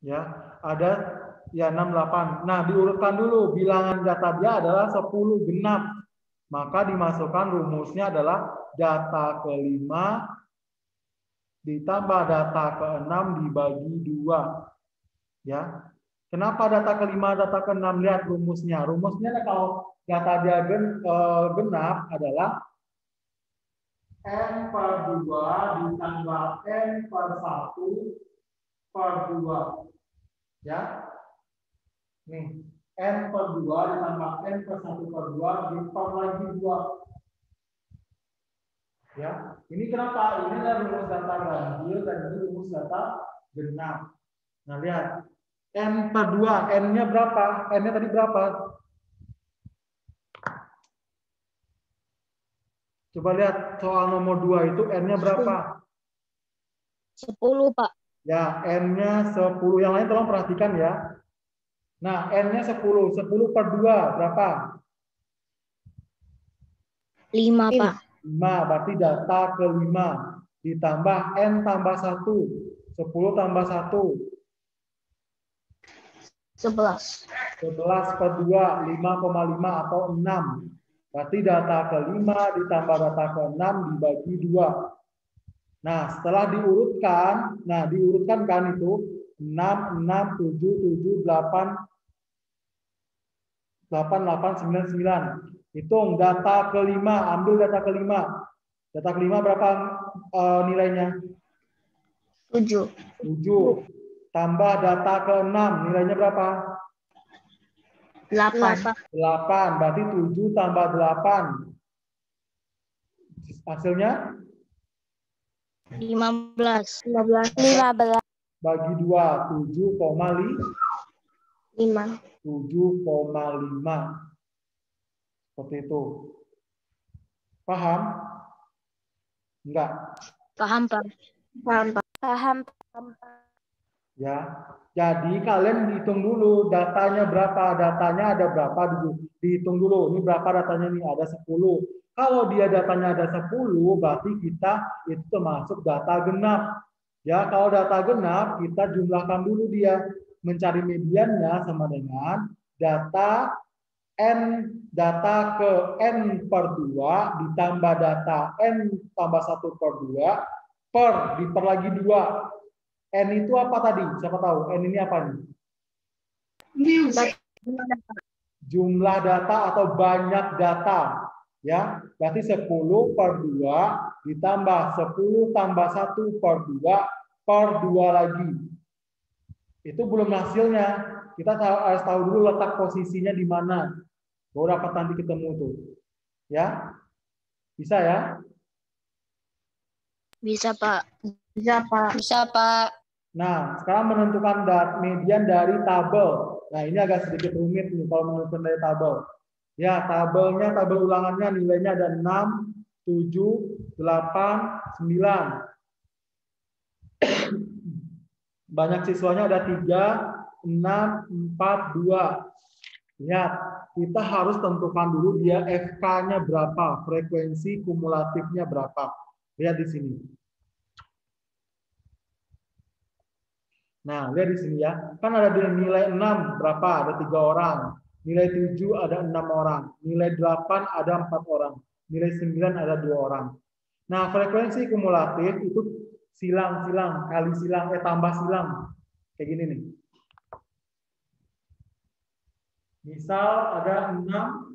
Ya, ada ya 68. Nah, diurutkan dulu. Bilangan data dia adalah 10 genap. Maka dimasukkan rumusnya adalah data kelima ditambah data keenam dibagi 2. Ya. Kenapa data kelima, data keenam? Lihat rumusnya. Rumusnya kalau data dia genap adalah N per 2 ditambah N per 1 per 2. Ya. Nih, N per 2 ditambah N per 1 per 2 per lagi 2. Ya, ini kenapa? Ini adalah rumus data ganjil dan ini rumus data genap. Nah, lihat. N per 2, N-nya berapa? N-nya tadi berapa? Coba lihat soal nomor 2 itu N-nya berapa? 10, Pak. Ya, N-nya 10. Yang lain tolong perhatikan ya. Nah, N-nya 10. 10 per 2 berapa? 5, Pak. 5, berarti data kelima. Ditambah N tambah 1. 10 tambah 1. 11. 11 per 2, 5,5 atau 6. Berarti data kelima ditambah data keenam dibagi 2. Nah, setelah diurutkan, diurutkan kan itu 6, 6, 7, 7, 8, 8, 8, 9, 9. Hitung data kelima, ambil data kelima. Data kelima berapa nilainya? 7. 7. Tambah data keenam, nilainya berapa? 8. 8. Berarti 7 tambah 8. Hasilnya? 15. 15. Bagi 2, 7,5. 5. 7,5. Seperti itu. Paham? Enggak? Paham, Pak. Paham. Ya. Jadi kalian hitung dulu datanya berapa, datanya ada berapa, dihitung dulu. Ini berapa datanya nih? Ada 10. Kalau dia datanya ada 10, berarti kita itu termasuk data genap. Ya, kalau data genap kita jumlahkan dulu dia. Mencari mediannya sama dengan data data ke N per 2 ditambah data N tambah 1 per 2 per lagi 2. N itu apa tadi? Siapa tahu? N ini apa nih? Jumlah data atau banyak data. Ya, berarti 10 per 2 ditambah 10 tambah 1 per 2 per 2 lagi. Itu belum hasilnya. Kita harus tahu dulu letak posisinya di mana. Baru dapat nanti ketemu tuh. Ya? Bisa ya? Bisa, Pak. Bisa, Pak. Nah, sekarang menentukan median dari tabel. Nah, ini agak sedikit rumit nih kalau menentukan dari tabel. Ya, tabel ulangannya nilainya ada 6, 7, 8, 9. Banyak siswanya ada 3, 6, 4, 2. Lihat, kita harus tentukan dulu dia FK-nya berapa, frekuensi kumulatifnya berapa. Lihat di sini. Nah, lihat di sini ya. Kan ada nilai 6 berapa? Ada 3 orang. Nilai 7 ada 6 orang. Nilai 8 ada 4 orang. Nilai 9 ada 2 orang. Nah, frekuensi kumulatif itu silang-silang, kali silang, tambah silang. Kayak gini nih. Misal ada 6.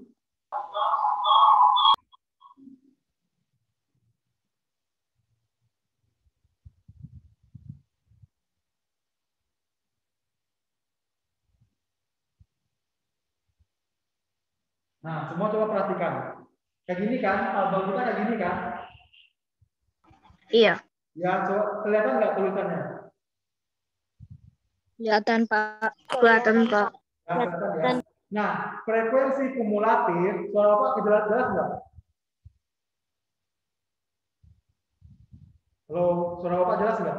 Nah, semua coba perhatikan. Kayak gini kan, tabel kita kayak gini kan? Iya. Ya, coba kelihatan nggak tulisannya? Kelihatan, Pak. Kelihatan, Pak. Ya, kelihatan ya. Nah, frekuensi kumulatif, suara Pak jelas-jelas nggak? Halo, suara Bapak jelas nggak?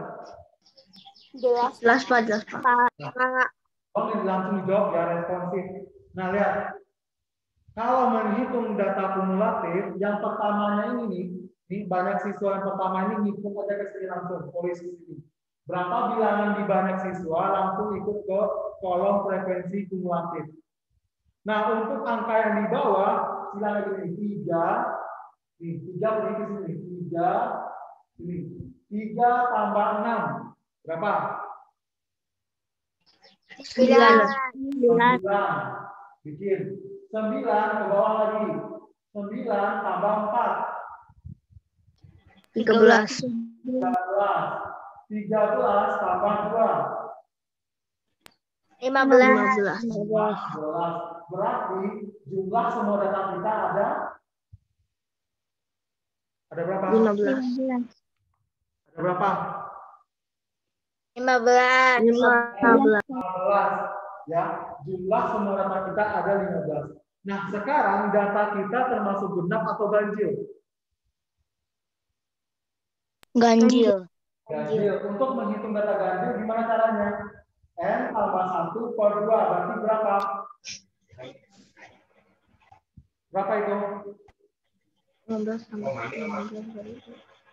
Jelas, Pak. Jelas, Pak. Bang, langsung dijawab ya, responsif. Nah, lihat. Kalau menghitung data kumulatif, yang pertamanya ini nih banyak siswa yang pertama ini ngitung aja ke sini langsung, polisi sini. Berapa bilangan di banyak siswa langsung ikut ke kolom frekuensi kumulatif. Nah, untuk angka yang di bawah, silakan ini 3. Nih, 3 pergi ke sini. 3, ini. 3 tambah 6. Berapa? 9. 9. Bikin. 9 ke bawah lagi. 9 tambah 4. 13. 13 tambah 2. 15. 15. Berarti jumlah semua data kita ada berapa? 15. Ada berapa? 15. 15. Ya, jumlah semua data kita ada 15. Nah, sekarang data kita termasuk genap atau ganjil? Ganjil. Ganjil. Untuk menghitung data ganjil gimana caranya? N tambah 1 per 2 berarti berapa? Berapa itu? 15 tambah 15.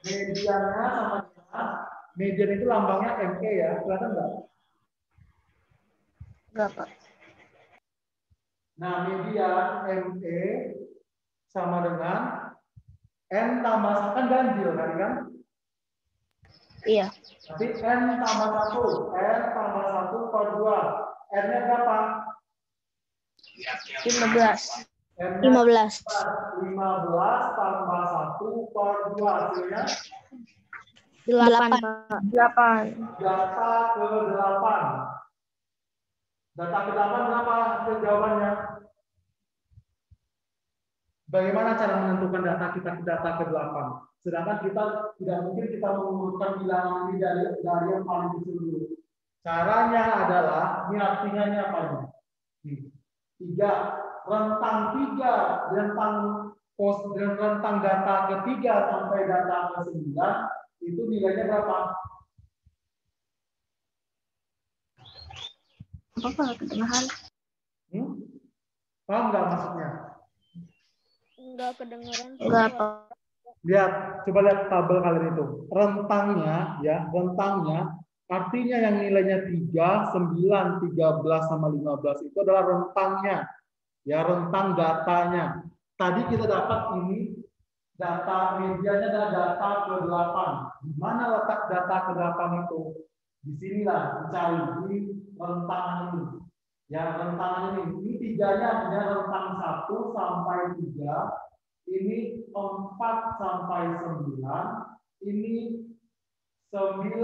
Mediannya sama dengan median itu lambangnya ME ya, kelihatan nggak? Enggak, Pak. Nah, median ME sama dengan N tambah 1 kan ganjil kan? Iya. Tapi N tambah 1, N tambah 1 per 2. N-nya berapa? 15. N-nya 15. 15 tambah 1 per 2 hasilnya 8, Pak. 8. data ke-8. Data ke-8 berapa hasil jawabannya? Bagaimana cara menentukan data kita ke data ke-8? Sedangkan kita tidak mungkin kita mengurutkan bilangan ini dari yang paling kecil dulu. Caranya adalah, ini artinya ini apa ini? 3, rentang 3, rentang data ke-3 sampai data ke-9 itu nilainya berapa? Apa kedengaran? Paham nggak maksudnya? Enggak kedengeran. Enggak, Pak. Lihat, coba lihat tabel kalian itu. Rentangnya, ya, rentangnya artinya yang nilainya 3, 9, 13 sama 15 itu adalah rentangnya. Ya, rentang datanya. Tadi kita dapat ini data medianya adalah data ke-8. Di mana letak data ke-8 itu? Di sinilah dicari di rentang ini. Ya, rentang ini. Ini 3-nya artinya rentang 1 sampai 3. Ini 4 sampai 9. Ini 9.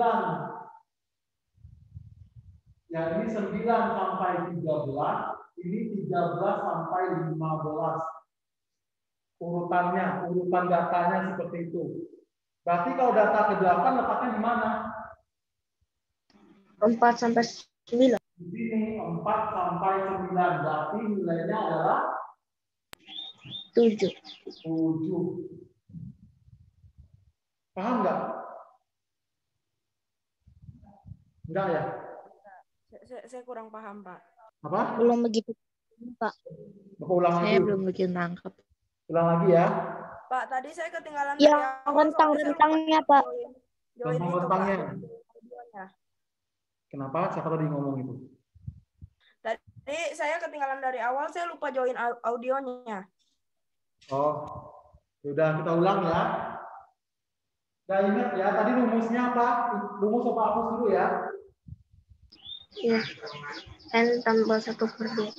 Ya, ini 9 sampai 13. Ini 13 sampai 15. Urutan datanya seperti itu. Berarti kalau data ke-8 letaknya di mana? 4 sampai 9. Di sini 4 sampai 9. Berarti nilainya adalah 7. 7. Paham nggak? Enggak ya? Saya kurang paham, Pak. Apa? Belum begitu, Pak. Bapak ulang lagi. Saya belum begitu nangkep. Ulang lagi ya. Pak, tadi saya ketinggalan Yang dari awal, soalnya saya lupa rentang-rentangnya, Pak. join itu, Pak. Rentang-rentangnya. Audionya. Kenapa? Siapa tadi ngomong itu? Tadi saya ketinggalan dari awal, saya lupa join audionya. Oh, sudah kita ulang ya. Nah, ingat ya, tadi rumusnya apa? Rumus apa hapus dulu ya. Iya. N tambah 1 per 2.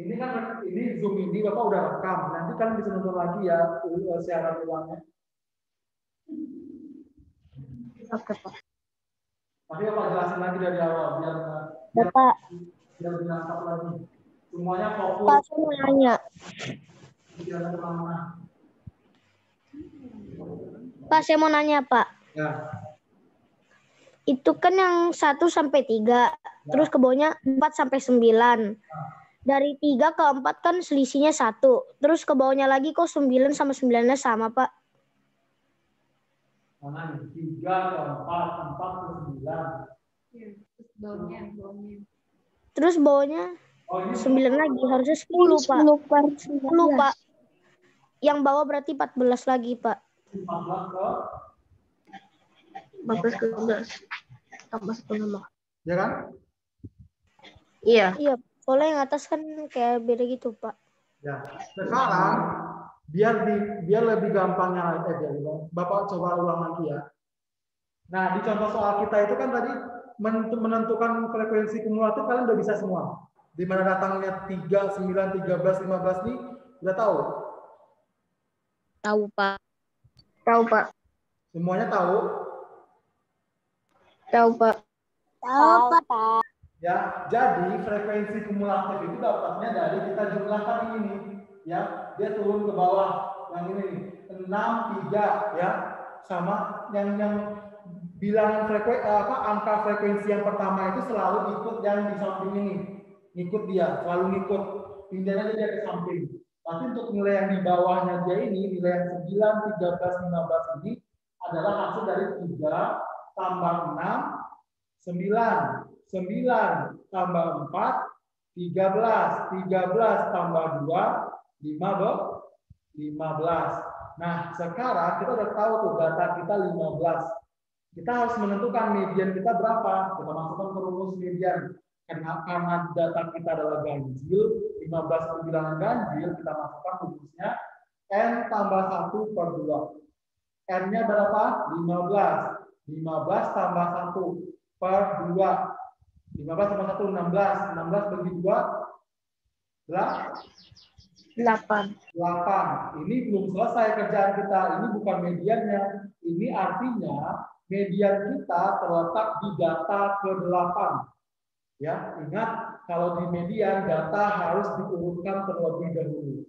Ini kan ini Zoom ini Bapak udah rekam. Nanti kalian bisa nonton lagi ya siaran ulangnya. Oke, Pak. Tapi Bapak jelasin lagi dari awal biar Bapak, dinangkap lagi. Semuanya fokus. Pak, saya mau nanya. Jangan kemana-mana. Pak, saya mau nanya, Pak. Ya. Itu kan yang 1 sampai 3, terus ke bawahnya 4 sampai 9. Dari 3 ke 4 kan selisihnya 1. Terus ke bawahnya lagi kok 9 sama 9-nya sama, Pak. Mana nih? 3 ke 4, 4 ke 9. Terus bawahnya 9 lagi, harusnya 10, Pak. 10, Pak. Yang bawah berarti 14 lagi, Pak. 14 ke 14 ke 12 tambah 1 nambah. ya kan? Iya. Iya, soalnya yang atas kan kayak beda gitu, Pak. Ya. Sekarang biar lebih gampangnya Bapak coba ulang lagi ya. Nah, di contoh soal kita itu kan tadi menentukan frekuensi kumulatif kalian udah bisa semua. Di mana datangnya 3, 9, 13, 15 nih udah tahu? Tahu, Pak. Tahu, Pak. Semuanya tahu? Tahu, Pak. Tahu, Pak. Ya, jadi frekuensi kumulatif itu dapatnya dari kita jumlahkan ini nih, ya. Dia turun ke bawah yang ini nih, 6, 3 ya. Sama yang bilangan angka frekuensi yang pertama itu selalu ikut yang di samping ini. Ngikut dia, selalu ngikut. Pindahnya dia ke samping. Tapi untuk nilai yang di bawahnya dia ini, nilai yang 9, 13, 15 ini adalah hasil dari 3 tambah 6, 9. 9 tambah 4, 13. 13 tambah 2, 15. Nah, sekarang kita udah tahu tuh data kita 15. Kita harus menentukan median kita berapa. Kita masukkan ke rumus median. Karena data kita adalah ganjil, 15 bilangan ganjil, kita masukkan rumusnya N tambah 1 per 2. N-nya berapa? 15. 15 tambah 1 per 2. 15 tambah 1, 16. 16 bagi 2, 8. 8. Ini belum selesai kerjaan kita. Ini bukan mediannya. Ini artinya median kita terletak di data ke-8. Ya, ingat kalau di median data harus diurutkan terlebih dahulu.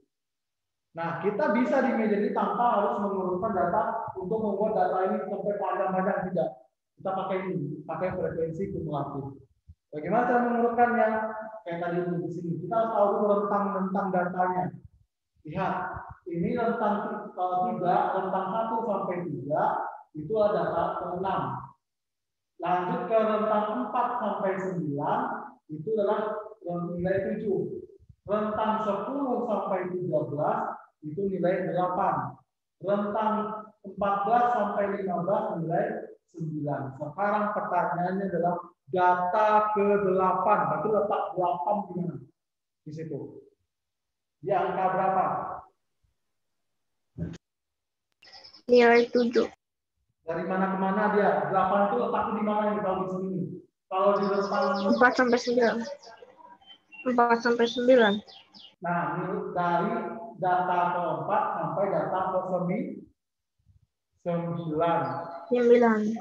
Nah, kita bisa di median ini tanpa harus mengurutkan data untuk membuat data ini sampai panjang-panjang, tidak. Kita pakai ini, pakai frekuensi kumulatif. Bagaimana cara mengurutkannya? Kayak tadi di sini. Kita harus tahu dulu rentang datanya. Lihat, ini rentang 3, rentang 1 sampai 3 itu adalah data ke-6. Lanjut ke rentang 4 sampai 9 itu adalah nilai 7. Rentang 10 sampai 13 itu nilai 8. Rentang 14 sampai 15 nilai 9. Sekarang pertanyaannya adalah data ke-8. Berarti letak 8 di mana? Di situ. Di angka berapa? Nilai 7. Dari mana ke mana dia? 8 itu letaknya di mana yang tahu di sini? Kalau di rentang 4 sampai 9. 4 sampai 9. Nah, ini dari data ke-4 sampai data ke-9. 9.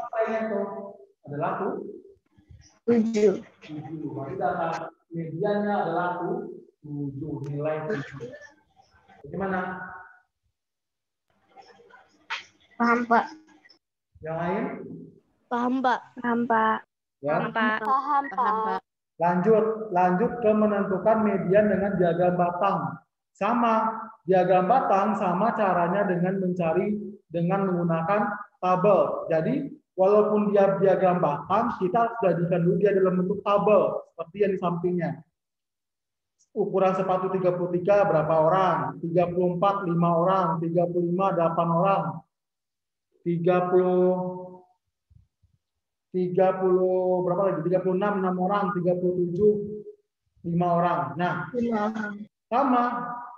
Apa itu? Adalah 7. 7. Berarti data mediannya adalah 7. Nilai 7. Bagaimana? Paham, Pak. Yang lain? Paham, Pak. Paham, Pak. Ya. Paham, Pak. Lanjut ke menentukan median dengan diagram batang. Sama, diagram batang sama caranya dengan menggunakan tabel. Jadi, walaupun dia diagram batang, kita harus jadikan dulu dia dalam bentuk tabel seperti yang di sampingnya. Ukuran sepatu 33 berapa orang? 34 5 orang, 35 8 orang. 30 berapa lagi? 36 6 orang, 37 5 orang. Nah, 5 orang. sama.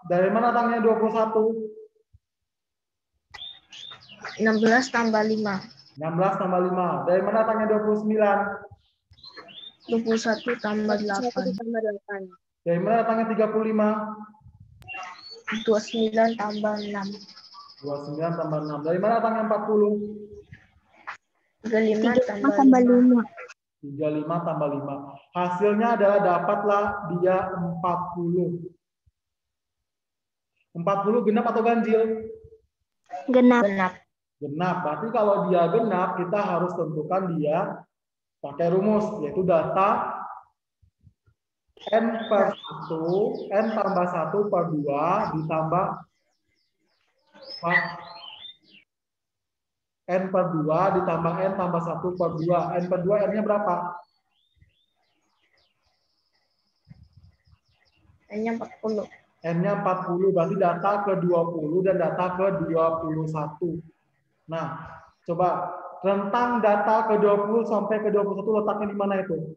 Dari mana datangnya 21? 16 tambah 5. 16 tambah 5. Dari mana datangnya 29? 21 tambah 8. Dari mana datangnya 35? 29 tambah 6. 29 tambah 6. Dari mana datangnya 40? 35 tambah 5. 35 tambah 5. Hasilnya adalah dapatlah dia 40. 40 genap atau ganjil? Genap. Genap. Berarti kalau dia genap, kita harus tentukan dia pakai rumus, yaitu data N per 1, N tambah 1 per 2 ditambah N per 2 ditambah N tambah 1 per 2. N per 2 N-nya berapa? N-nya 40. N-nya 40, berarti data ke 20 dan data ke 21. Nah, coba rentang data ke 20 sampai ke 21 letaknya di mana itu?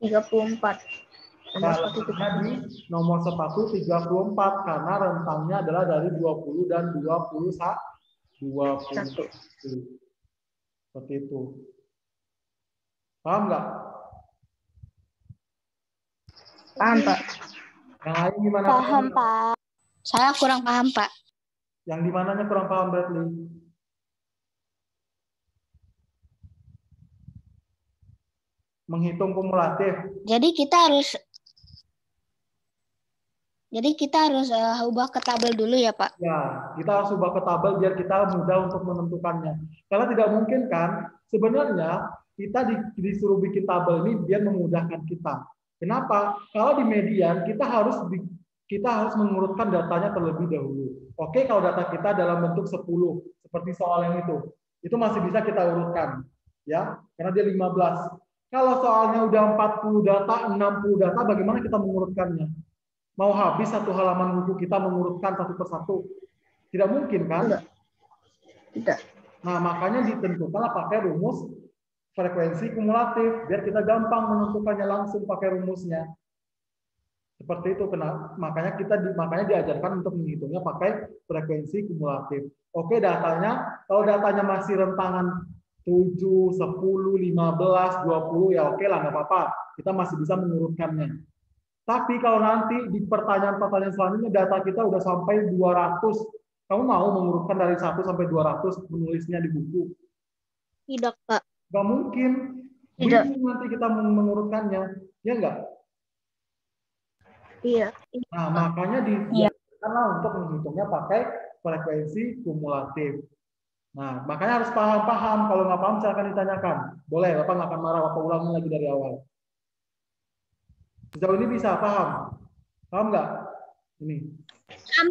34. Nah, letaknya di nomor sepatu 34 karena rentangnya adalah dari 20 dan 21. Seperti itu. Paham nggak? Paham, Pak. Yang lain gimana? Paham, Pak. Saya kurang paham, Pak. Yang di mananya kurang paham, Bradley? Menghitung kumulatif. Jadi kita harus ubah ke tabel dulu ya, Pak. Ya, kita harus ubah ke tabel biar kita mudah untuk menentukannya. Karena tidak mungkin kan, sebenarnya kita disuruh bikin tabel ini biar memudahkan kita. Kenapa? Kalau di median kita harus mengurutkan datanya terlebih dahulu. Oke, kalau data kita dalam bentuk 10 seperti soal yang itu masih bisa kita urutkan, ya, karena dia 15. Kalau soalnya udah 40 data, 60 data, bagaimana kita mengurutkannya? Mau habis satu halaman buku kita mengurutkan satu persatu? Tidak mungkin kan? Tidak. Nah, makanya ditentukanlah pakai rumus frekuensi kumulatif biar kita gampang menentukannya langsung pakai rumusnya. Seperti itu. Makanya diajarkan untuk menghitungnya pakai frekuensi kumulatif. Oke, datanya kalau datanya masih rentangan 7, 10, 15, 20 ya oke lah, nggak apa-apa. Kita masih bisa mengurutkannya. Tapi kalau nanti di pertanyaan-pertanyaan selanjutnya data kita udah sampai 200, kamu mau mengurutkan dari 1 sampai 200 menulisnya di buku? Tidak, Pak. Nggak mungkin. Tidak. Bingung nanti kita mengurutkannya. Ya nggak? Iya. Nah, makanya diajarkanlah untuk menghitungnya pakai frekuensi kumulatif. Nah, makanya harus paham-paham. Kalau nggak paham, silakan ditanyakan. Boleh, Bapak nggak akan marah. Bapak ulangi lagi dari awal. Sejauh ini bisa paham? Paham nggak? Ini.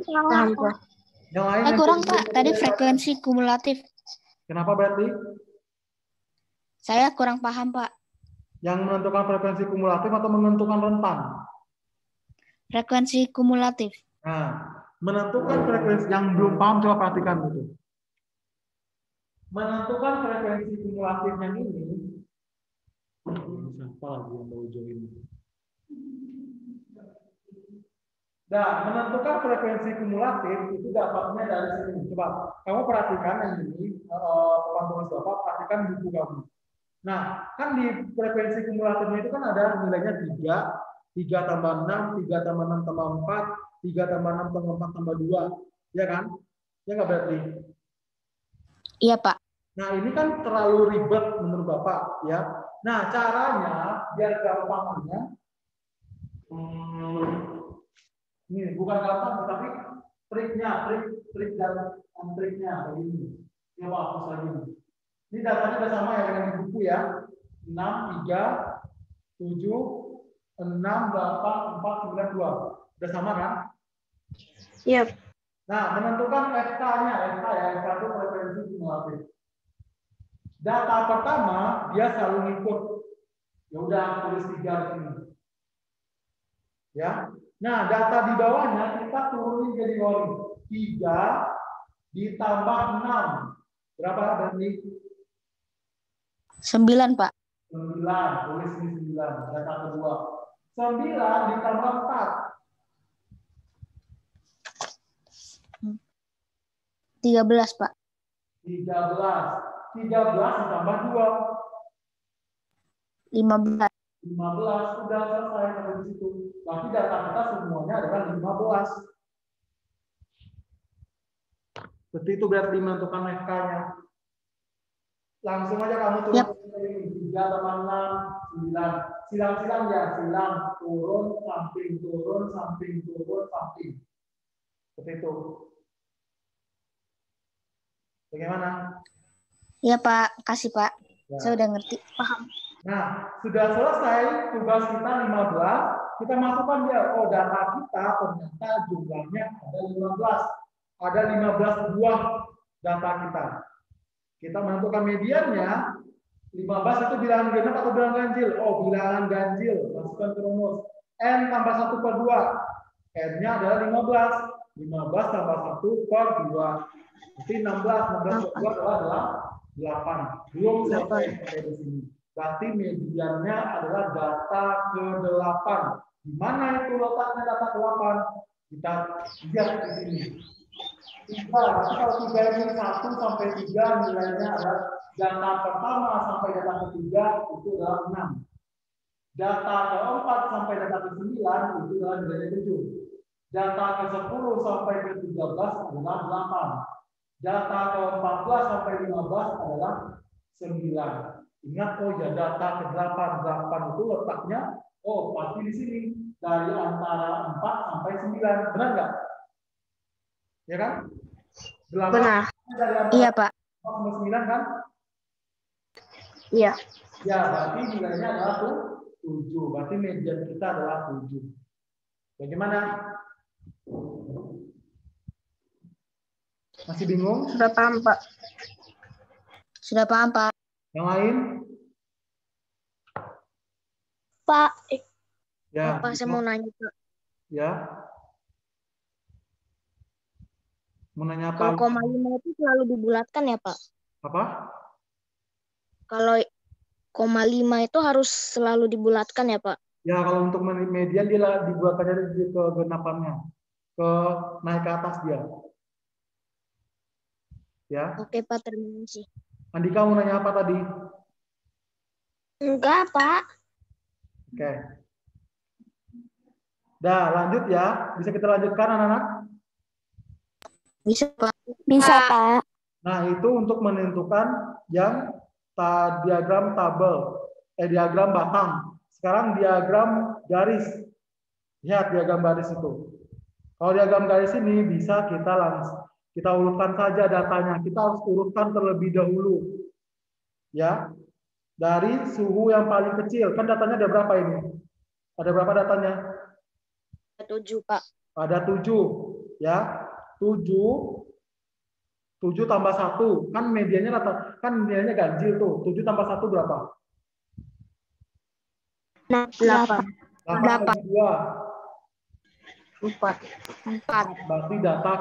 Paham, Pak. Yang lain Kurang, Pak. Tadi frekuensi kumulatif. Kenapa berarti? Saya kurang paham, Pak. Yang menentukan frekuensi kumulatif atau menentukan rentang? Frekuensi kumulatif. Nah, menentukan frekuensi yang belum paham coba perhatikan gitu. Menentukan frekuensi kumulatif yang ini. Siapa lagi yang baru join? Nah, menentukan frekuensi kumulatif itu dapatnya dari sini. Coba kamu perhatikan yang ini, papan tulis Bapak, perhatikan buku kamu. Nah, kan di frekuensi kumulatifnya itu kan ada nilainya 3, 3 tambah 6, 3 tambah 6 tambah 4, 3 tambah 6 tambah 4 tambah 2. Ya kan? Ya nggak berarti? Iya, Pak. Nah, ini kan terlalu ribet menurut Bapak. Ya. Nah, caranya biar gampangnya, ini bukan gampang, tapi triknya begini. Ya Pak, hapus lagi. Ini datanya udah sama ya dengan di buku ya. 6, 3, 7, 6, 8, 4, 9, 2. Udah sama kan? Iya. Nah, menentukan FK-nya. FK itu frekuensi kumulatif. Data pertama, dia selalu ngikut. Ya udah, tulis 3 di sini. Ya. Nah, data di bawahnya kita turunin jadi wali. 3 ditambah 6. Berapa berarti? 9, Pak. 9. Tulis ini 9. Data kedua. 9 ditambah 4. 13, Pak. 13 ditambah 2. 15. 15. Udah selesai sampai di situ. Berarti data kita semuanya adalah 15. Seperti itu berarti menentukan FK-nya. Langsung aja kamu turun ini 3 tambah 6, 9. Silang-silang ya, silang, turun, samping, turun, samping, turun, samping. Seperti itu. Bagaimana? Iya, Pak. Kasih, Pak. Ya. Saya udah ngerti. Paham. Nah, sudah selesai tugas kita 15. Kita masukkan dia. Oh, data kita ternyata jumlahnya ada 15. Ada 15 buah data kita. Kita menentukan mediannya. 15 itu bilangan genap atau bilangan ganjil? Oh, bilangan ganjil. Masukkan ke rumus. N tambah 1/2. N-nya adalah 15. 15 tambah 1 per 2. Berarti 16 per 2 adalah 8. Belum selesai sampai di sini. Berarti mediannya adalah data ke-8. Di mana itu letaknya data ke-8? Kita lihat di sini. 3, berarti kalau 3 ini 1 sampai 3 nilainya adalah data pertama sampai data ketiga itu adalah 6. Data ke-4 sampai data ke-9 itu adalah nilainya 7. Data ke-10 sampai ke-13 adalah 8. Data ke-14 sampai 15 adalah 9. Ingat, oh ya, data ke-8 itu letaknya, oh pasti di sini. Dari antara 4 sampai 9. Benar nggak? Ya kan? 8 Benar. dari antara Iya, Pak. 4 sampai 9 kan? Iya. Ya, berarti nilainya adalah 7. Berarti median kita adalah 7. Bagaimana? Masih bingung? Sudah paham, Pak. Sudah paham, Pak. Yang lain? Pak, Ya. Pak, saya mau nanya, Pak. Ya. Mau nanya apa? Kalau koma 5 itu selalu dibulatkan ya, Pak? Apa? Kalau koma 5 itu harus selalu dibulatkan ya, Pak? Ya, kalau untuk median dia dibuatkan dari ke genapannya. Ke naik ke atas dia. Ya. Oke, Pak, terima kasih. Andika mau nanya apa tadi? Enggak, Pak. Oke. Dah, lanjut ya. Bisa kita lanjutkan, anak-anak? Bisa, Pak. Bisa, Pak. Nah, itu untuk menentukan yang diagram tabel, diagram batang. Sekarang diagram garis. Lihat diagram garis itu. Kalau diagram garis ini bisa kita urutkan saja datanya. Kita harus urutkan terlebih dahulu. Ya. Dari suhu yang paling kecil. Kan datanya ada berapa ini? Ada berapa datanya? 7, Pak. Ada 7. Ya. 7 tambah 1. Kan mediannya nilainya ganjil tuh. 7 tambah 1 berapa? 8. 8 bagi 2. 4. 4. Berarti data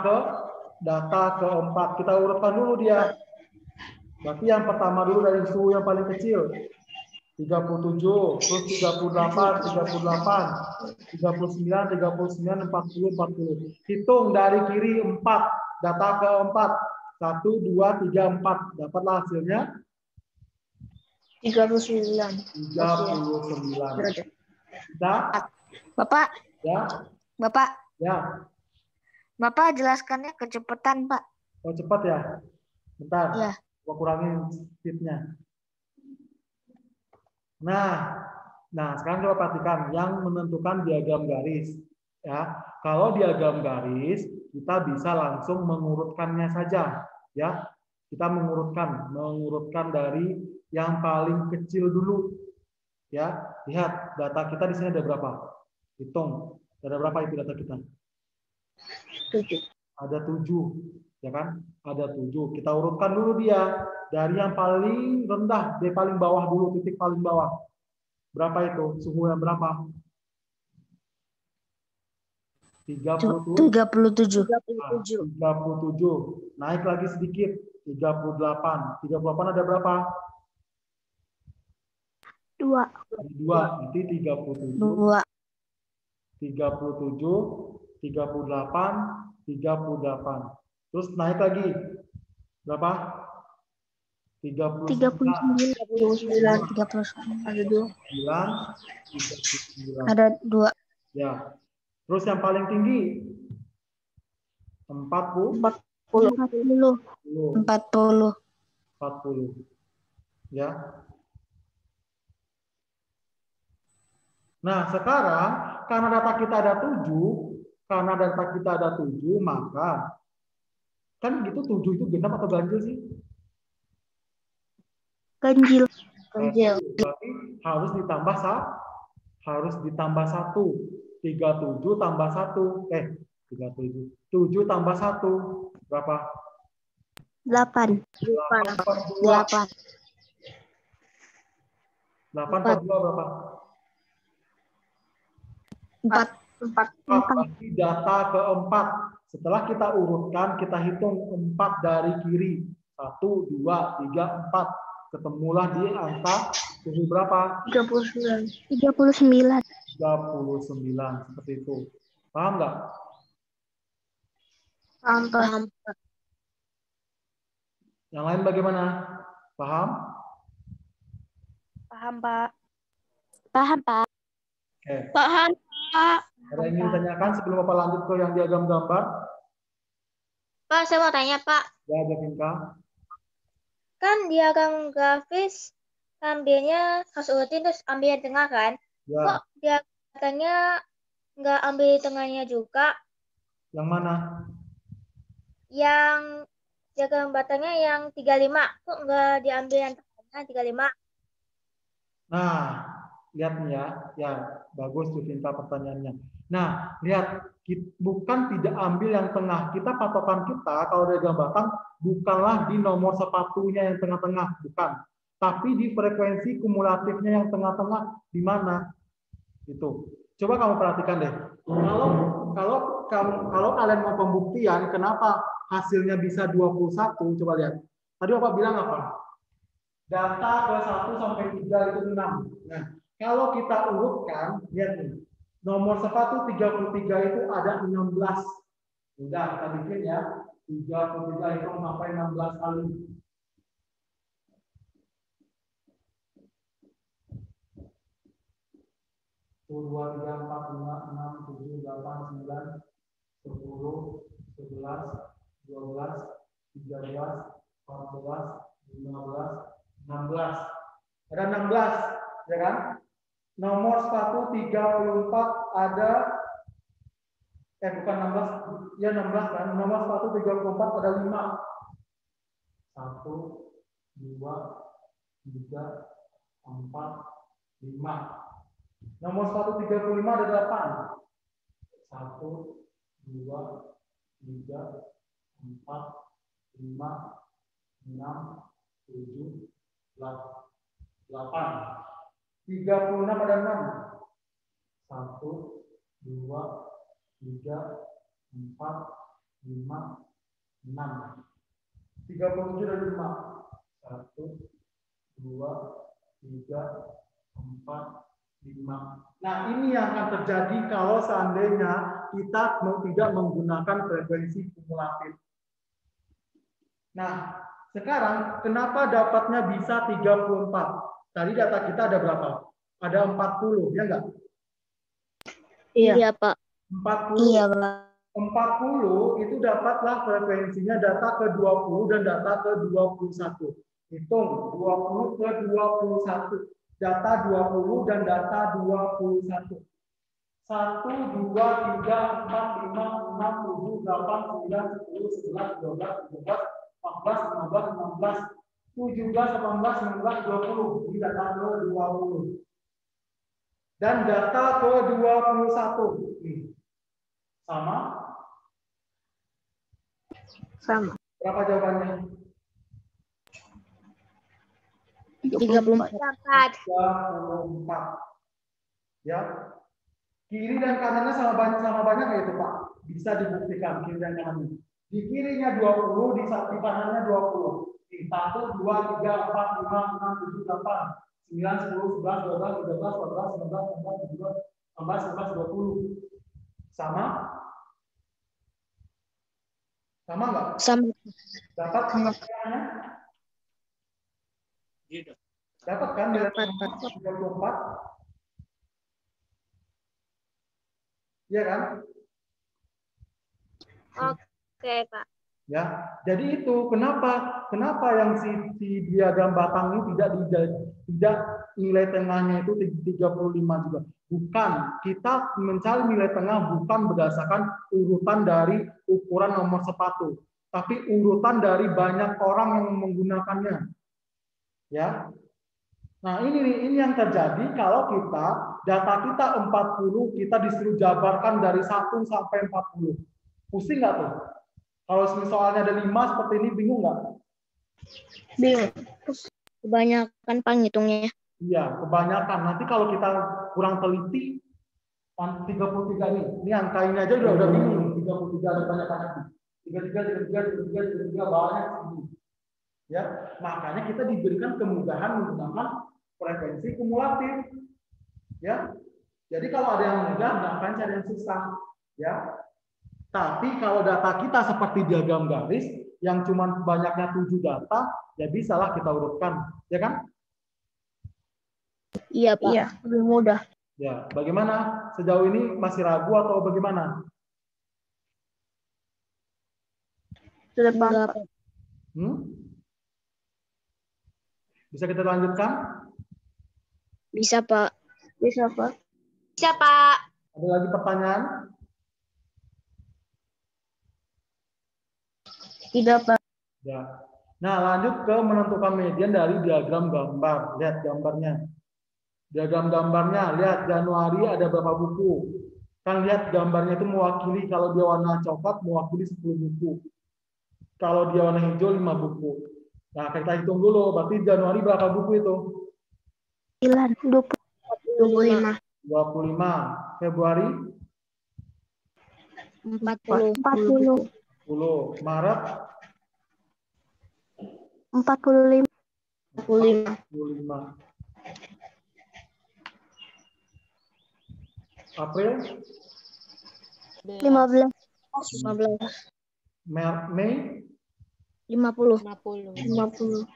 ke-4. Kita urutkan dulu dia. Berarti yang pertama dulu dari suhu yang paling kecil. 37, terus 38, 39, 40. Hitung dari kiri 4. Data ke-4. 1, 2, 3, 4. Dapatlah hasilnya 39. 39. Kita? Bapak, Ya. Bapak, Ya. Bapak jelaskannya kecepatan, Pak. Oh, cepat ya? Bentar. Ya. Gua kurangin speednya. Nah, sekarang coba perhatikan yang menentukan diagram garis. Ya, kalau diagram garis kita bisa langsung mengurutkannya saja. Ya, kita mengurutkan dari yang paling kecil dulu. Ya, lihat data kita di sini ada berapa? Hitung. Ada berapa itu data kita? 7. Ada 7, ya kan? Ada 7. Kita urutkan dulu dia dari yang paling rendah, dari paling bawah dulu, titik paling bawah. Berapa itu? Suhu yang berapa? 37. 37. Naik lagi sedikit. 38. 38 ada berapa? 2. Ada 2. Nanti 37. 2. 37, 38, 38. Terus naik lagi. Berapa? 39. 39. Ada 2. 39. Ada 2. Ya. Terus yang paling tinggi 40. 40. 40. Ya. Nah, sekarang karena data kita ada 7, maka kan gitu 7 itu genap atau ganjil sih? Ganjil. Berarti harus ditambah 1. 37 tambah 1. 37. 7 tambah 1 berapa? 8. 8 per 2. 8. 8 per 2 berapa? 4. Berarti data ke-4. setelah kita urutkan, kita hitung 4 dari kiri. 1, 2, 3, 4. Ketemulah di angka berapa? 39. 39. 39. Seperti itu. Paham nggak? Paham. Yang lain bagaimana? Paham? Paham, Pak. Paham, Pak. Oke. Paham, Pak. Ada yang ingin tanyakan sebelum Bapak lanjut ke yang diagram gambar? Pak, saya mau tanya, Pak. Ya, Javinka. Kan diagram grafis ambilnya harus urutin terus ambil yang tengah kan? Ya. Kok dia katanya nggak ambil tengahnya juga? Yang mana? Yang diagram batangnya yang 35. Kok nggak diambil yang tengahnya 35? Nah, lihat nih ya. Ya, bagus Javinka pertanyaannya. Nah, lihat. Bukan tidak ambil yang tengah. Kita patokan kita kalau diagram batang bukanlah di nomor sepatunya yang tengah-tengah, bukan. Tapi di frekuensi kumulatifnya yang tengah-tengah di mana? Gitu. Coba kamu perhatikan deh. Kalau kalian mau pembuktian kenapa hasilnya bisa 21, coba lihat. Tadi Bapak bilang apa? Data ke 1 sampai 3 itu 6. Nah, kalau kita urutkan, lihat nih. Nomor sepatu 33 itu ada 16. Sudah, kita bikin ya. 33 itu sampai 16 kali. Tuh, 2, 3, 4, 5, 6, 7, 8, 9, 10, 11, 12, 13, 14, 15, 16. Ada 16, ya kan? Nomor sepatu 34 ada bukan 16, ya 16 kan. Nomor sepatu 34 ada 5. 1, 2, 3, 4, 5. Nomor sepatu 35 ada 8. 1, 2, 3, 4, 5, 6, 7, 8. 36 ada 6. 1, 2, 3, 4, 5, 6. 37 ada 5. 1, 2, 3, 4, 5. Nah, ini yang akan terjadi kalau seandainya kita tidak menggunakan frekuensi kumulatif. Nah, sekarang kenapa dapatnya bisa 34? Tadi data kita ada berapa? Ada 40, ya enggak? Iya, Pak. 40. Iya, Pak. 40 itu dapatlah frekuensinya data ke 20 dan data ke 21. Hitung 20 ke 21. Data 20 dan data 21. 1, 2, 3, 4, 5, 6, 7, 8, 9, 10, 11, 12, 13, 14, 15, 16, 17, 18, 19, 20. Ini data ke 20. Dan data ke 21. Sama? Sama. Berapa jawabannya? 34. 34. Ya. Kiri dan kanannya sama banyak ya itu, Pak. Bisa dibuktikan kiri dan kanannya. Di kirinya 20, di kanannya 20. 1, 2, 3, 4, 5, 6, 7, 8, 9, 10, 11, 12, 13, 14, 15, 16, 17, 18, 19, 20. Sama? Sama nggak? Sama. Dapat pengertiannya? Dapat kan nilai 34? Iya kan? Oke, Pak. Ya, jadi itu kenapa yang si diagram batang ini tidak nilai tengahnya itu 35 juga. Bukan, kita mencari nilai tengah bukan berdasarkan urutan dari ukuran nomor sepatu, tapi urutan dari banyak orang yang menggunakannya. Ya. Nah, ini yang terjadi kalau data kita 40, kita disuruh jabarkan dari 1 sampai 40. Pusing nggak tuh? Kalau soalnya ada 5 seperti ini, bingung nggak? Bingung. Kebanyakan penghitungnya. Iya, kebanyakan. Nanti kalau kita kurang teliti, 33 ini angka ini aja udah bingung. 33 ada banyak banyak. 33 banyak segini. Ya, makanya kita diberikan kemudahan menggunakan frekuensi kumulatif. Ya. Jadi kalau ada yang mudah, nggak akan cari yang susah. Ya. Tapi kalau data kita seperti diagram garis yang cuma banyaknya 7 data, ya bisalah kita urutkan, ya kan? Iya, Pak. Iya, lebih mudah. Ya, bagaimana? Sejauh ini masih ragu atau bagaimana? Sudah paham, Enggak, Pak. Pak. Bisa kita lanjutkan? Bisa, Pak. Bisa, Pak. Bisa, Pak. Ada lagi pertanyaan? Tidak, Pak. Ya. Nah, lanjut ke menentukan median dari diagram gambar. Lihat gambarnya. Diagram gambarnya, lihat Januari ada berapa buku. Kan lihat gambarnya itu mewakili, kalau dia warna coklat mewakili 10 buku. Kalau dia warna hijau 5 buku. Nah, kita hitung dulu. Berarti Januari berapa buku itu? 9, 25. 25. Februari? 40. 10. Maret? 45. 45. April? 15. Mei? 50. 50.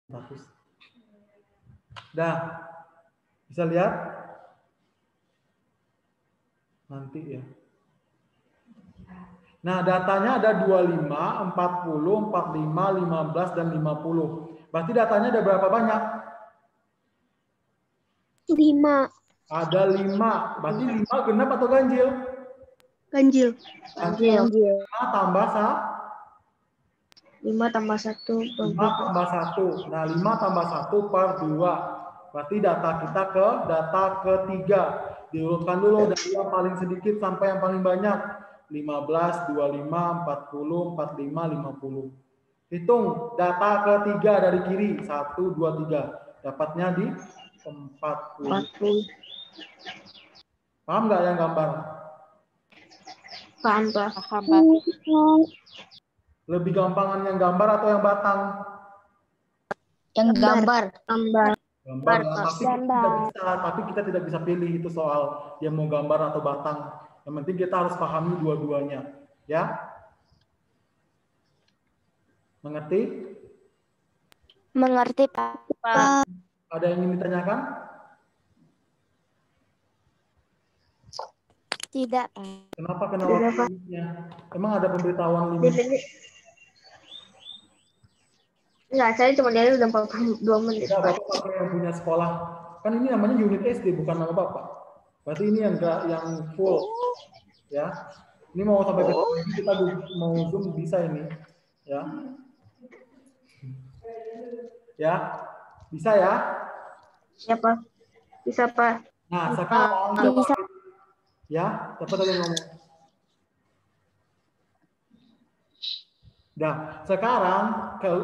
Bagus. Dah. Bisa lihat? Nanti ya. Nah, datanya ada 25, 40, 45, 15, dan 50. Berarti datanya ada berapa banyak? 5. Ada 5. Berarti 5 genap atau ganjil? Ganjil. Ganjil. 5 tambah 5 tambah 1. 5 tambah 1. Nah, 5 tambah 1 per 2. Berarti data kita ke data ketiga. Diurutkan dulu dari yang paling sedikit sampai yang paling banyak. 15, 25, 40, 45, 50. Hitung data ketiga dari kiri. 1, 2, 3. Dapatnya di 40. Paham nggak yang gambar? Paham, Pak. Lebih gampangan yang gambar atau yang batang? Yang gambar. Gambar. Pak. Tapi kita tidak bisa pilih itu soal dia mau gambar atau batang. Yang penting kita harus pahami dua-duanya, ya. Mengerti? Mengerti, Pak. Ada yang ingin ditanyakan? Tidak. Kenapa waktu limitnya? Emang ada pemberitahuan limit? Enggak, saya cuma dari udah 42 menit, Ya, Pak. Bapak pakai yang punya sekolah. Kan ini namanya unit SD, bukan nama Bapak. Berarti ini yang full. Ya. Ini mau sampai ke sini, kita mau zoom bisa ini. Ya. Ya. Bisa ya? Siapa? Bisa, Pak. Nah, sekarang coba ya, siapa tadi yang ngomong? Nah, sekarang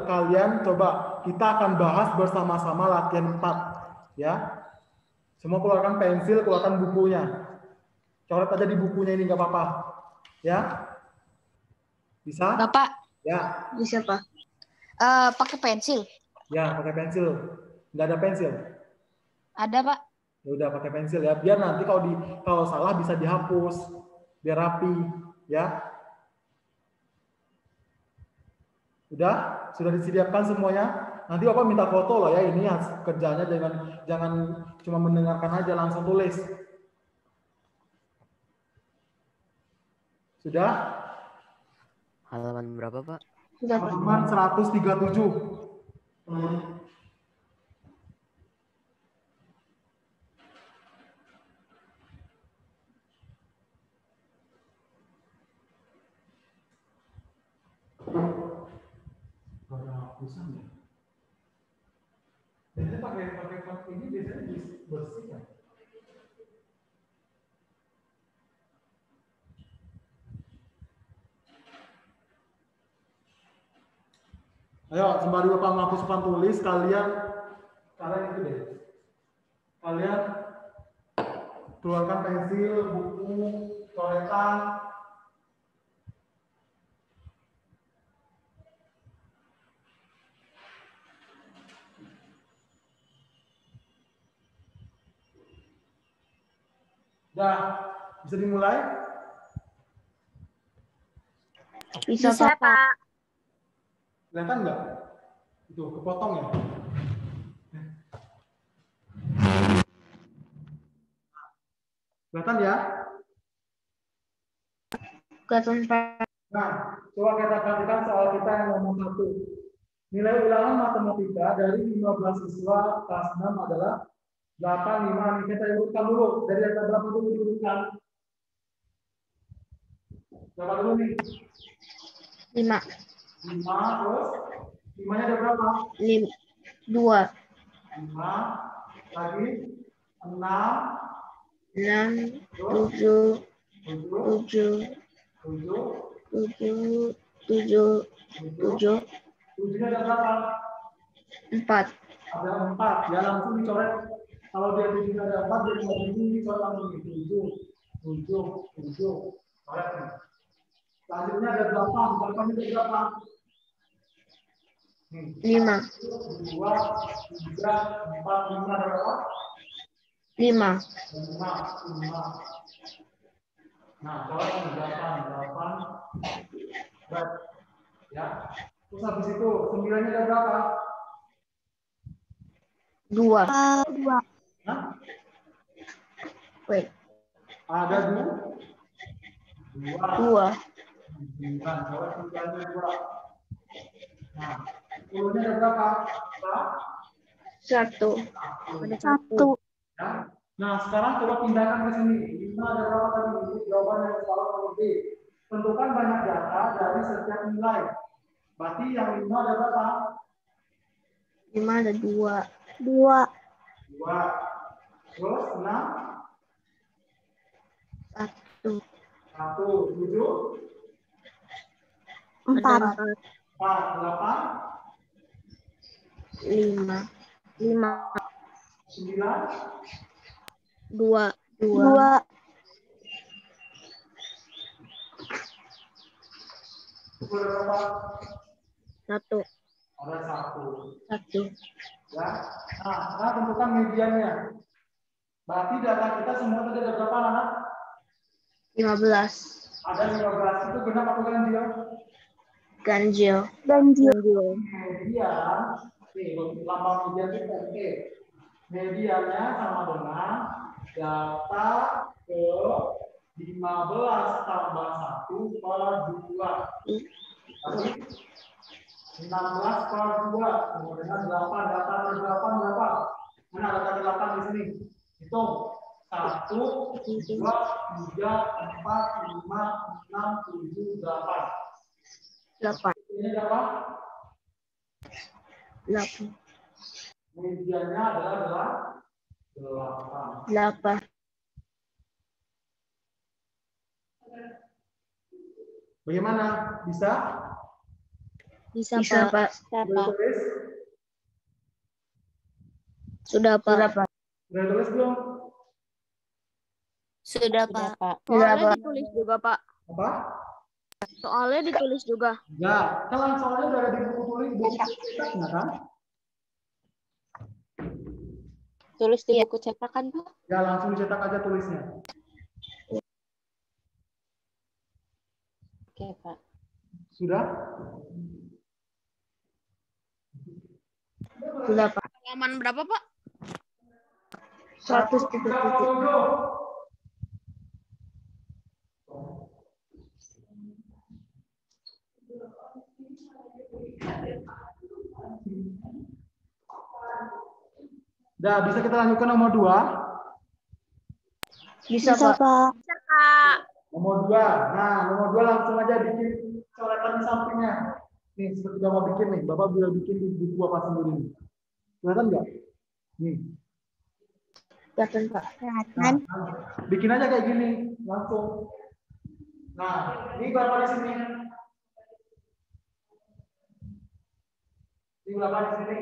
kalian coba kita akan bahas bersama-sama latihan 4, ya. Semua keluarkan pensil, keluarkan bukunya. Coret aja di bukunya ini nggak apa-apa, ya. Bisa? Bapak, Ya. Bisa, Pak. pakai pensil. Ya, pakai pensil. Nggak ada pensil? Ada, Pak. Ya udah pakai pensil ya. Biar nanti kalau salah bisa dihapus, biar rapi, ya. Sudah disediakan semuanya. Nanti Bapak minta foto loh ya, ini kerjanya jangan cuma mendengarkan aja, langsung tulis. Sudah? Halaman berapa, Pak? Sudah, Pak. Halaman 137. Hapusan ya. Biasanya pakai font ini biasanya bersih kan? Ayo, sembari Bapak menghapus papan tulis, kalian itu deh. Kalian keluarkan pensil, buku, coretan. Udah, bisa dimulai? Bisa, Bisa, Pak. Pak. Kelihatan nggak? Itu kepotong ya. Kelihatan ya? Kelihatan, Pak. Nah, coba kita perhatikan soal kita yang nomor 1. Nilai ulangan matematika dari 15 siswa kelas 6 adalah 85. Ini kita urutkan dulu. Dari data berapa dulu diurutkan? Berapa dulu nih? 5. 5, terus 5-nya ada berapa? 2. 5, lagi 6, 6, terus 7, 7, 7, 7, 7, 7, 7-nya ada berapa? 4. Ada 4. Ya langsung dicoret. Kalau dia 7 ada 4, dia mau dicoret langsung 7, 7. Coret nih. Selanjutnya ada 8. 8-nya ada berapa? 5. 2, 3, 4, 5 ada berapa? 5. 5. Nah, coret nih 8. Baik. Ya. Terus habis itu 9-nya ada berapa? 2. Hah? Wait. Ada 2. 2. 9. Coret 9-nya 2. Nah, 10-nya ada berapa? 1. Ada 1. Ya. Nah, sekarang coba pindahkan ke sini. 5 ada berapa tadi? Ini jawaban yang soal nomor B. Tentukan banyak data dari setiap nilai. Berarti yang 5 ada berapa? 5 ada 2. 2. 2. Terus 6? 1. 1. 7? 4. 4. 8? 5. 5. 9? 2. 2. 10 ada berapa? 1. Ada 1. 1. Ya. Nah, sekarang tentukan mediannya. Berarti data kita semua tadi ada berapa, anak? 15. Ada 15. Itu genap atau ganjil? Ganjil. Median, nih, lambang median itu oke. Mediannya sama dengan data ke 15 tambah 1 per 2. Tadi 16 per 2. Sama dengan 8. Data per 8 berapa? Mana data ke 8 di sini? Hitung. 1, 2, 3, 4, 5, 6, 7, 8. 8. Ini berapa? 8. Mediannya adalah 8. 8. Bagaimana? Bisa? Bisa, Bisa, Pak. Sudah tulis? Sudah, Pak. Sudah, Pak. Sudah tulis belum? Sudah, Pak. Sudah, Soalnya Pak. ditulis juga, Pak. Apa? Soalnya ditulis juga. Enggak. Kan soalnya udah ada di buku tulis, buku cetaknya kan? Tulis di buku cetak kan, Pak? Ya, langsung dicetak aja tulisnya. Oke, Pak. Sudah? Sudah, Pak. Halaman berapa, Pak? 137. Udah, bisa kita lanjutkan nomor 2? Bisa, Pak. Kak. Nomor 2. Nah, nomor 2 langsung aja bikin coretan di sampingnya. Nih, seperti Bapak bikin nih. Bapak bisa bikin di buku Bapak sendiri nih. Kelihatan nggak? Nih. Kelihatan, Pak. Nah, bikin aja kayak gini, langsung. Nah, ini Bapak di sini. Ini berapa di sini?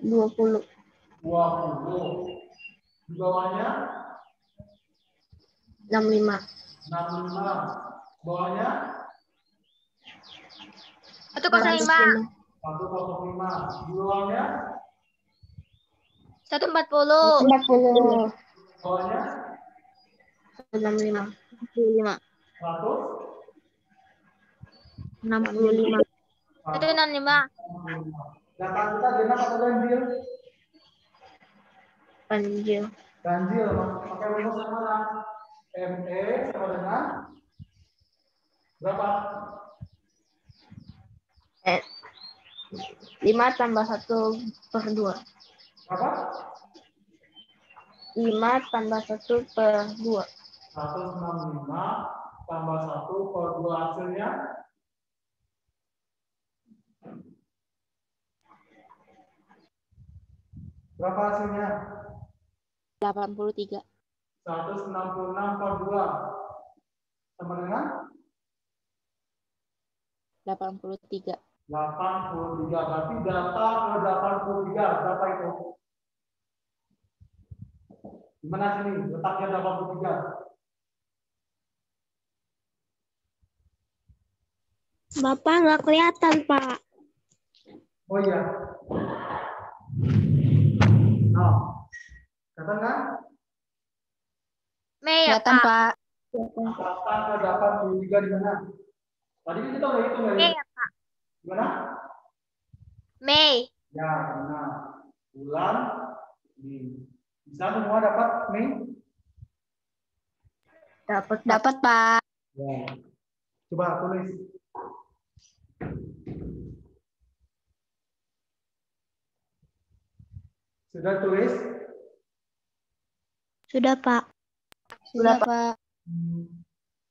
20. 20. Di bawahnya 65. 65. Bawahnya 105. 105. Di bawahnya 140. 40. bawahnya 65. 100. 65. 165. Data kita genap atau ganjil? Ganjil. Ganjil, pakai rumus yang mana? ME sama dengan berapa? 5 tambah 1/2. Berapa? 5 tambah 1/2. 165 tambah 1/2 hasilnya? Berapa hasilnya? 83. 166/2 sama dengan 83. 83. Berarti data ke 83 berapa itu? Gimana sini letaknya 83? Bapak nggak kelihatan, Pak. Oh iya. Nah, kata nggak? Mei ya, Kelihatan, Pak. Pak. Data ke 83 di mana? Tadi kan kita udah hitung Mei ya. ya, Pak. Gimana? Mei. Ya, benar. Bulan Mei. Bisa semua dapat Mei? Dapat. Dapat, Pak. Ya. Coba tulis. Sudah tulis? Sudah, Pak. Sudah, Pak.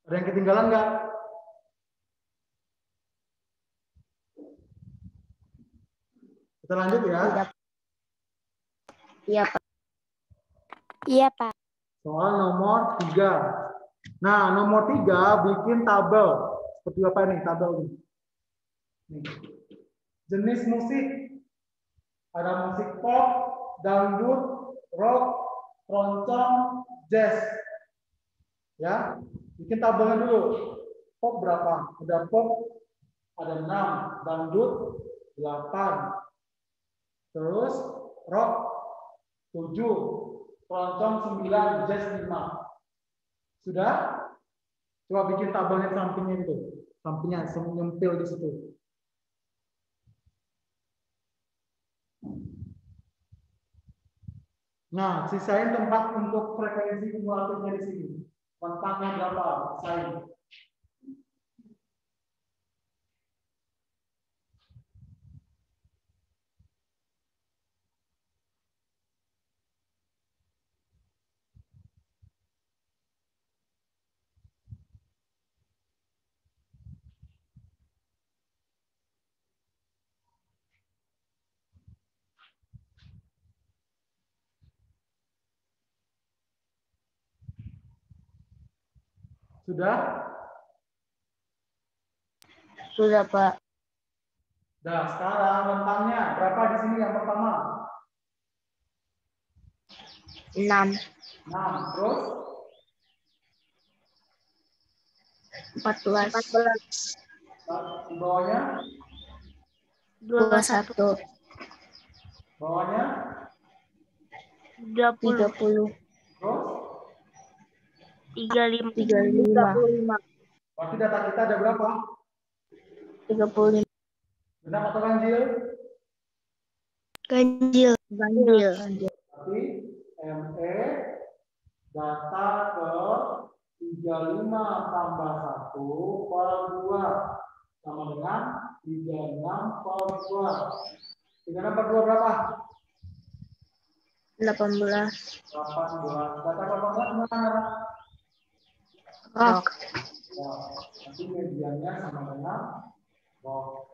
Ada yang ketinggalan nggak? Kita lanjut ya. Iya, Pak. Iya, Pak. Soal nomor 3. Nah, nomor 3 bikin tabel. Seperti apa nih tabel ini? Nih. Jenis musik. Ada musik pop, dangdut, rock, keroncong, jazz. Ya, bikin tabelnya dulu. Pop berapa? Ada pop, ada 6. Dangdut, 8. Terus rock, 7. Keroncong 9, jazz 5. Sudah? Coba bikin tabelnya sampingnya itu. Sampingnya, nyempil di situ. Nah, sisain tempat untuk frekuensi kumulatifnya di sini. Rentangnya berapa? Sisain. Sudah? Sudah, Pak. Nah, sekarang rentangnya berapa di sini yang pertama? 6. 6. Terus 14. di bawahnya? 21. Bawahnya? 30. Terus? 35. Berarti data kita ada berapa? 35. Genap atau ganjil? Ganjil. Ganjil. Berarti ME data ke 35 tambah 1/2 sama dengan 36/2. 36/2 berapa? 18. 18. Data 18 mana? Rock. Nah, nanti mediannya sama dengan rock.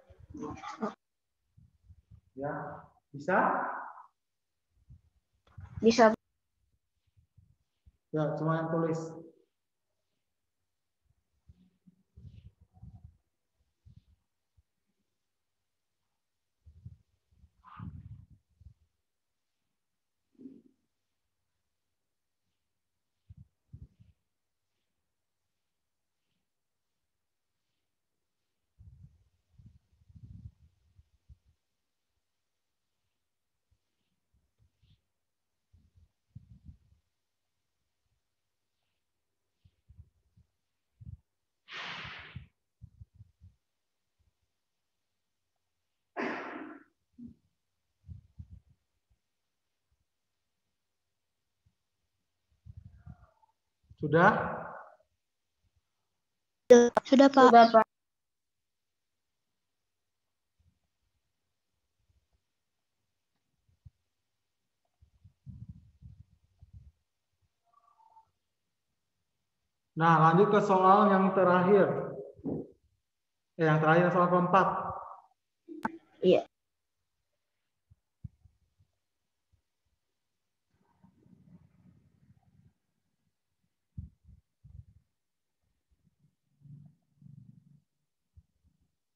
Ya, bisa? Bisa. Ya, cuma yang tulis. Sudah? Sudah, Pak. Sudah, Pak. Nah, lanjut ke soal yang terakhir. Yang terakhir soal keempat. Iya.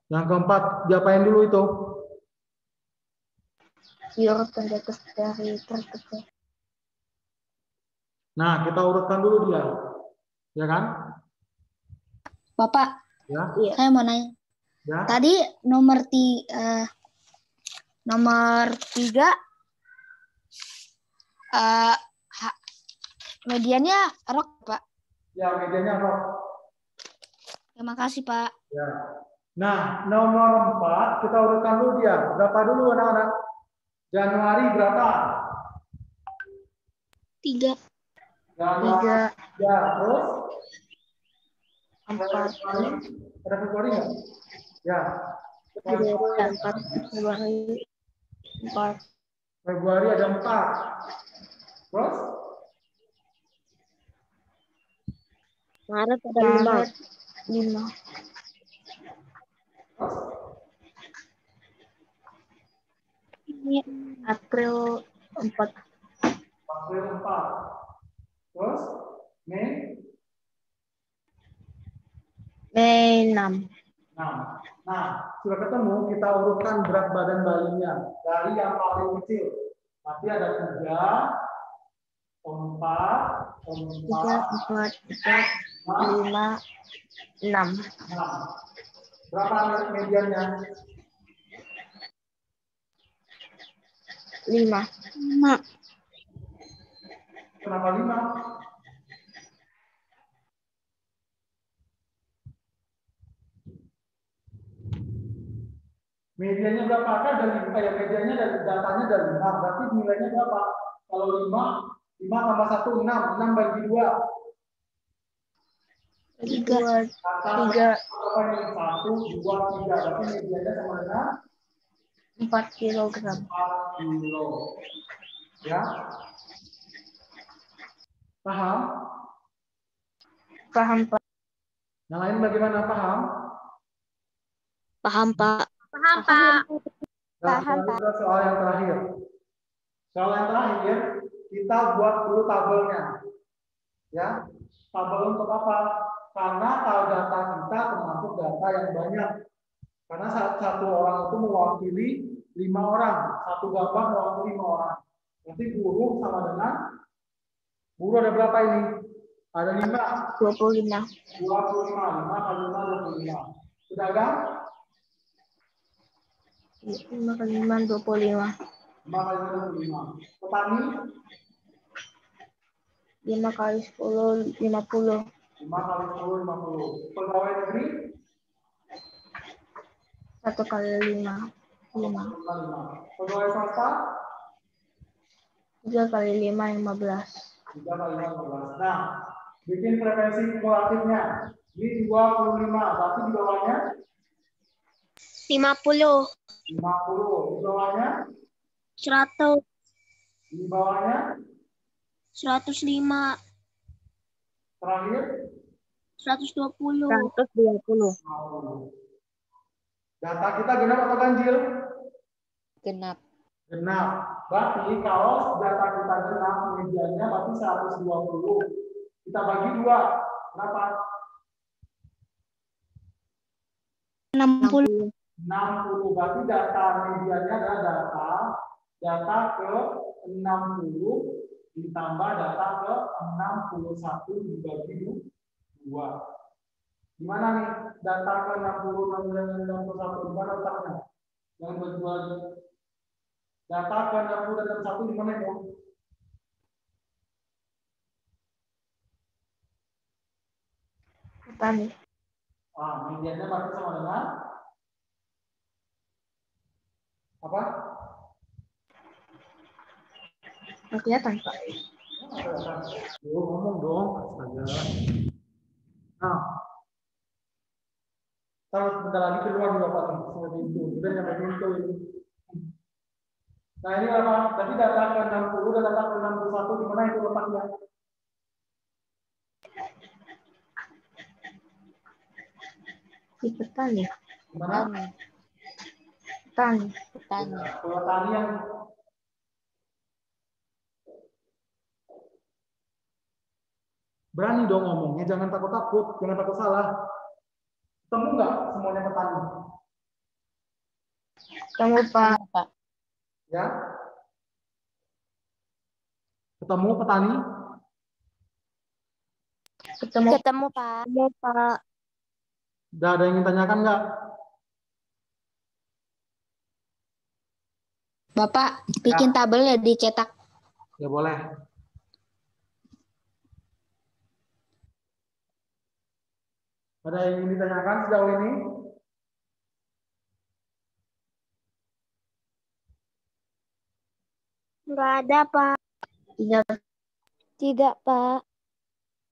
Yang keempat, diapain dulu itu? Diurutkan di atas dari kertas. Nah, kita urutkan dulu dia. Ya kan? Bapak, Ya. saya mau nanya. Ya. Tadi nomor 3 mediannya rok, Pak. Ya, medianya rok. Terima kasih, Pak. Ya. Nah, nomor 4 kita urutkan dulu dia. Berapa dulu anak-anak? Januari berapa? 3. Januari. Ya, terus? 4. Ada Februari nggak? Ya. Februari 4. Februari 4. Februari ada 4. Terus? Maret ada 5. April 4. April 4. Terus? Mei? Mei 6. 6. Nah, sudah ketemu, kita urutkan berat badan bayinya. Dari yang paling kecil. Nanti ada 3, 4, 3, 4, 5, 6. 6. Berapa mediannya? 5. Kenapa 5? Mediannya berapa? Kan dari mediannya dari datanya dari 5. Berarti nilainya berapa? Kalau 5 tambah 1, 6. 6 bagi 2. 3. Apa ini? 1, 2, 3. Berarti mediannya sama dengan 4 kilogram. 4 kilo. Ya? Paham? Paham, Pak. Yang lain bagaimana? Paham? Paham, Pak. Paham, Pak. Nah, kita ke soal yang terakhir. Soal yang terakhir, kita buat dulu tabelnya. Ya, tabel untuk apa? Karena data kita termasuk data yang banyak. Karena satu orang itu mewakili 5 orang. Satu gambar mewakili 5 orang. Nanti buruh sama dengan buruh ada berapa ini? Ada 5. 25. 25. 5 kali 5, 25. Pedagang? 5 kali 5, 25. 5 kali 25. Petani? 5 kali 10, 50. 5 kali 10, 50. Pegawai negeri? 1 kali 5. 5. Pegawai swasta? 3 kali 5, 15. 3 kali 15. Nah, bikin frekuensi kumulatifnya. Ini 25. Berarti di bawahnya? 50. 50. Di bawahnya? 100. Di bawahnya? 105. Terakhir? 120. 120. 50. Data kita genap atau ganjil? Genap. Genap. Berarti kalau data kita genap, mediannya berarti 120. Kita bagi 2. Berapa? 60. 60. Berarti data mediannya adalah data ke 60 ditambah data ke 61 dibagi 2. Gimana nih? Data ke 60 dan 61 gimana letaknya? Yang berdua lagi. Data ke 60 dan 61 gimana itu? Petani. Mediannya berarti sama dengan apa? Nggak kelihatan, Pak. Ngomong dong. Astaga. Nah, kalau sebentar lagi keluar juga Pak nih, sampai pintu. Udah sampai pintu ini. Nah ini apa? Tadi data ke 60 dan data ke 61 di mana itu letaknya? Di petani. Di mana? Petani. Petani. Kalau tani yang berani dong ngomongnya, jangan takut-takut, jangan takut salah. Ketemu nggak semuanya petani? Ketemu Pak. Pak. Ya? Ketemu petani? Ketemu Ketemu Pak. Pak. Udah ada yang ingin tanyakan nggak? Bapak bikin tabel ya dicetak. Ya boleh. Ada yang ingin ditanyakan sejauh ini? Nggak ada Pak. Tidak. Tidak Pak.